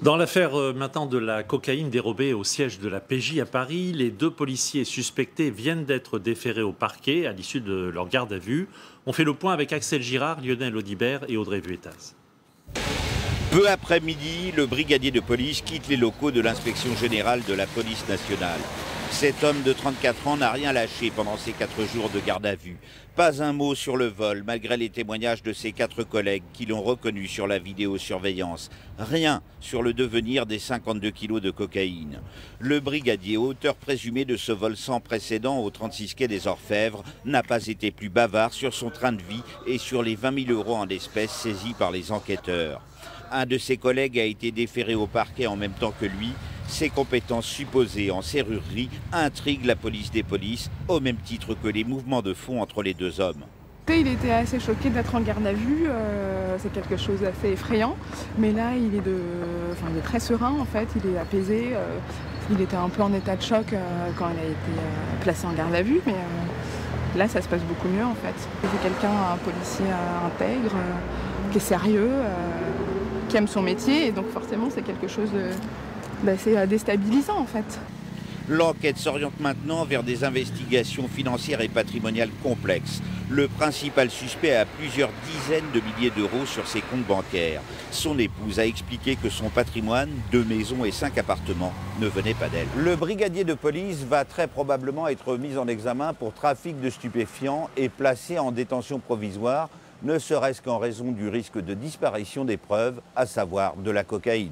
Dans l'affaire maintenant de la cocaïne dérobée au siège de la PJ à Paris, les deux policiers suspectés viennent d'être déférés au parquet à l'issue de leur garde à vue. On fait le point avec Axel Girard, Lionel Audibert et Audrey Vuettas. Peu après midi, le brigadier de police quitte les locaux de l'inspection générale de la police nationale. Cet homme de 34 ans n'a rien lâché pendant ces 4 jours de garde à vue. Pas un mot sur le vol, malgré les témoignages de ses 4 collègues qui l'ont reconnu sur la vidéosurveillance. Rien sur le devenir des 52 kilos de cocaïne. Le brigadier, auteur présumé de ce vol sans précédent au 36 quai des Orfèvres, n'a pas été plus bavard sur son train de vie et sur les 20 000 € en espèces saisis par les enquêteurs. Un de ses collègues a été déféré au parquet en même temps que lui. Ses compétences supposées en serrurerie intriguent la police des polices, au même titre que les mouvements de fond entre les deux hommes. Il était assez choqué d'être en garde à vue, c'est quelque chose d'assez effrayant, mais là il est très serein en fait, il est apaisé, il était un peu en état de choc quand il a été placé en garde à vue, mais là ça se passe beaucoup mieux en fait. C'est un policier intègre, qui est sérieux, qui aime son métier et donc forcément c'est quelque chose d'assez déstabilisant en fait. L'enquête s'oriente maintenant vers des investigations financières et patrimoniales complexes. Le principal suspect a plusieurs dizaines de milliers d'euros sur ses comptes bancaires. Son épouse a expliqué que son patrimoine, 2 maisons et 5 appartements, ne venait pas d'elle. Le brigadier de police va très probablement être mis en examen pour trafic de stupéfiants et placé en détention provisoire, ne serait-ce qu'en raison du risque de disparition des preuves, à savoir de la cocaïne.